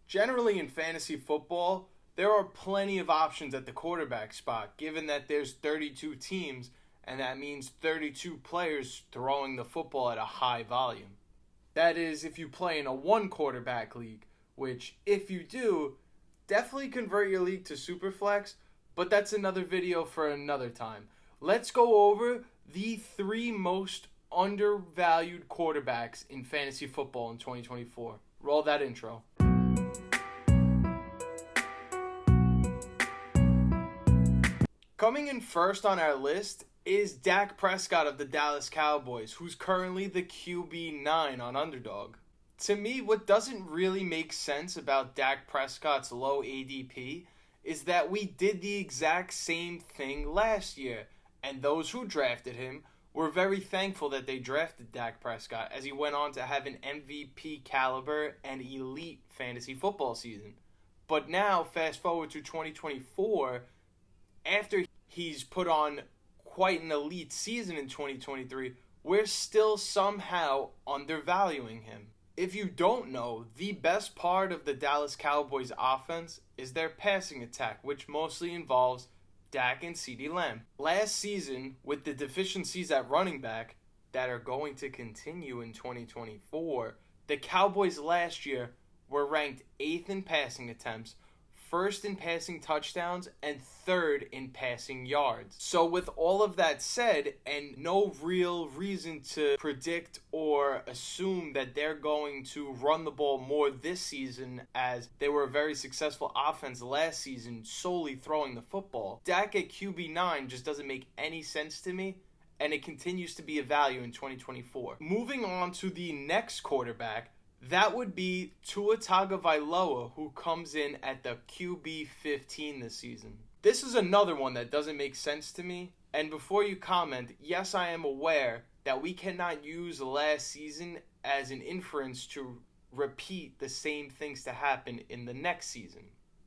Generally in fantasy football, there are plenty of options at the quarterback spot, given that there's 32 teams, and that means 32 players throwing the football at a high volume. That is, if you play in a one quarterback league, which, if you do, definitely convert your league to Superflex, but that's another video for another time. Let's go over the 3 most undervalued quarterbacks in fantasy football in 2024. Roll that intro. Coming in first on our list is Dak Prescott of the Dallas Cowboys, who's currently the QB9 on Underdog. To me, what doesn't really make sense about Dak Prescott's low ADP is that we did the exact same thing last year, and those who drafted him were very thankful that they drafted Dak Prescott, as he went on to have an MVP caliber and elite fantasy football season. But now, fast forward to 2024, after he's put on quite an elite season in 2023, we're still somehow undervaluing him. If you don't know, the best part of the Dallas Cowboys offense is their passing attack, which mostly involves Dak and CeeDee Lamb. Last season, with the deficiencies at running back that are going to continue in 2024, the Cowboys last year were ranked 8th in passing attempts, 1st in passing touchdowns, and 3rd in passing yards. So with all of that said, and no real reason to predict or assume that they're going to run the ball more this season, as they were a very successful offense last season solely throwing the football, Dak at QB9 just doesn't make any sense to me, and it continues to be a value in 2024. Moving on to the next quarterback, that would be Tua Tagovailoa, who comes in at the QB 15 this season. This is another one that doesn't make sense to me. And before you comment, yes, I am aware that we cannot use last season as an inference to repeat the same things to happen in the next season.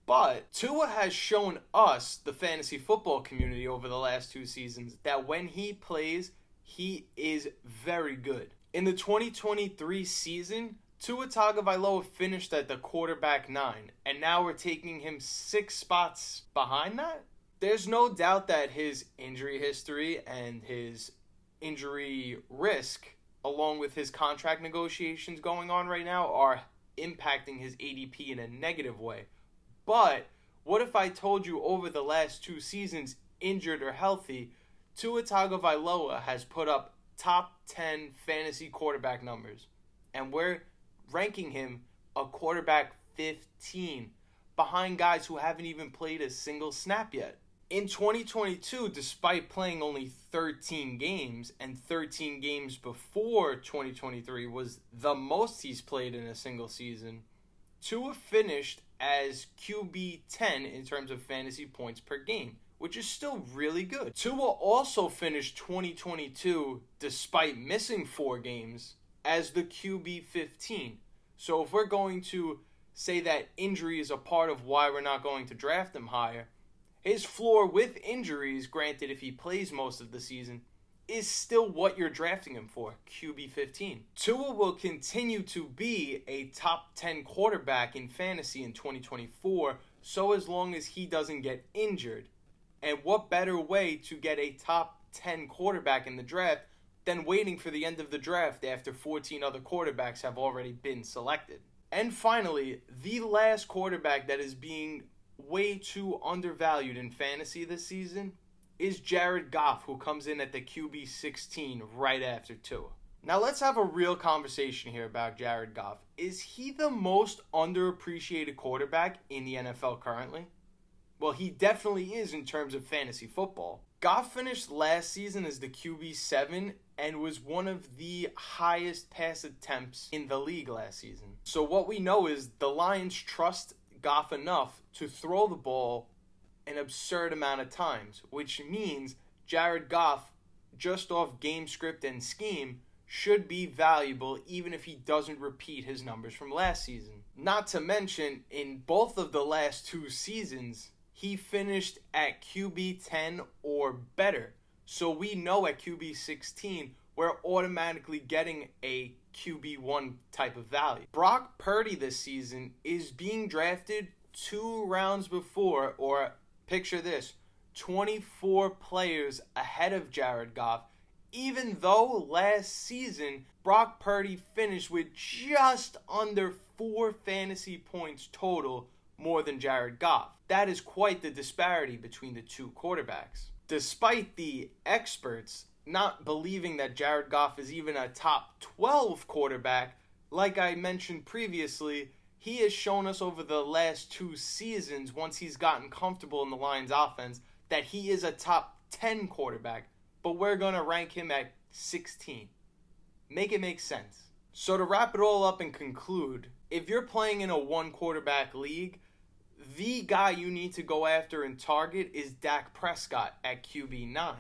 But Tua has shown us, the fantasy football community, over the last 2 seasons, that when he plays, he is very good. In the 2023 season, Tua Tagovailoa finished at the quarterback 9, and now we're taking him 6 spots behind that? There's no doubt that his injury history and his injury risk, along with his contract negotiations going on right now, are impacting his ADP in a negative way. But what if I told you over the last 2 seasons, injured or healthy, Tua Tagovailoa has put up top 10 fantasy quarterback numbers, and we're ranking him a quarterback 15, behind guys who haven't even played a single snap yet. In 2022, despite playing only 13 games, and 13 games before 2023 was the most he's played in a single season, Tua finished as QB 10 in terms of fantasy points per game, which is still really good. Tua also finished 2022, despite missing 4 games, as the QB 15. So if we're going to say that injury is a part of why we're not going to draft him higher, his floor with injuries, granted if he plays most of the season, is still what you're drafting him for, QB 15. Tua will continue to be a top 10 quarterback in fantasy in 2024, so as long as he doesn't get injured. And what better way to get a top 10 quarterback in the draft than waiting for the end of the draft after 14 other quarterbacks have already been selected. And finally, the last quarterback that is being way too undervalued in fantasy this season is Jared Goff, who comes in at the QB 16 right after Tua. Now let's have a real conversation here about Jared Goff. Is he the most underappreciated quarterback in the NFL currently? Well, he definitely is in terms of fantasy football. Goff finished last season as the QB 7 and was one of the highest pass attempts in the league last season. So what we know is the Lions trust Goff enough to throw the ball an absurd amount of times, which means Jared Goff, just off game script and scheme, should be valuable even if he doesn't repeat his numbers from last season. Not to mention, in both of the last 2 seasons, he finished at QB 10 or better. So we know at QB 16, we're automatically getting a QB1 type of value. Brock Purdy this season is being drafted 2 rounds before, or picture this, 24 players ahead of Jared Goff, even though last season Brock Purdy finished with just under 4 fantasy points total more than Jared Goff. That is quite the disparity between the two quarterbacks. Despite the experts not believing that Jared Goff is even a top 12 quarterback, like I mentioned previously, he has shown us over the last 2 seasons, once he's gotten comfortable in the Lions offense, that he is a top 10 quarterback, but we're going to rank him at 16. Make it make sense. So to wrap it all up and conclude, if you're playing in a 1 quarterback league, the guy you need to go after and target is Dak Prescott at QB9.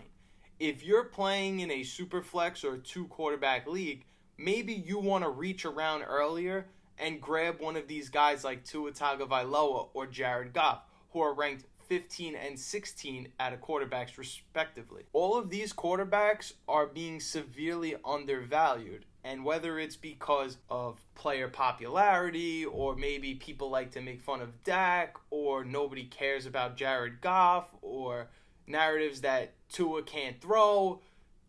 If you're playing in a super flex or 2 quarterback league, maybe you want to reach around earlier and grab one of these guys like Tua Tagovailoa or Jared Goff, who are ranked 15 and 16 at a quarterbacks respectively. All of these quarterbacks are being severely undervalued, and whether it's because of player popularity, or maybe people like to make fun of Dak, or nobody cares about Jared Goff, or narratives that Tua can't throw,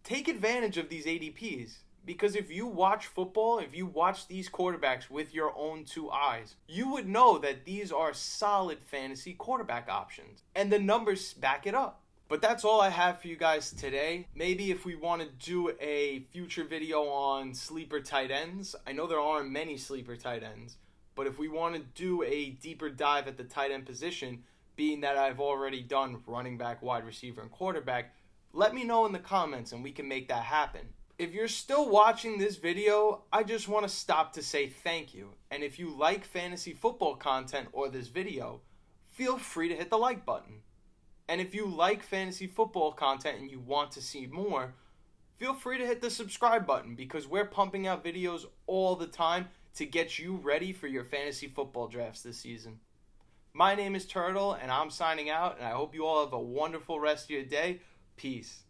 take advantage of these ADPs. Because if you watch football, if you watch these quarterbacks with your own 2 eyes, you would know that these are solid fantasy quarterback options. And the numbers back it up. But that's all I have for you guys today. Maybe if we want to do a future video on sleeper tight ends, I know there aren't many sleeper tight ends, but if we want to do a deeper dive at the tight end position, being that I've already done running back, wide receiver, and quarterback, let me know in the comments and we can make that happen. If you're still watching this video, I just want to stop to say thank you. And if you like fantasy football content or this video, feel free to hit the like button. And if you like fantasy football content and you want to see more, feel free to hit the subscribe button, because we're pumping out videos all the time to get you ready for your fantasy football drafts this season. My name is Turtle, and I'm signing out, and I hope you all have a wonderful rest of your day. Peace.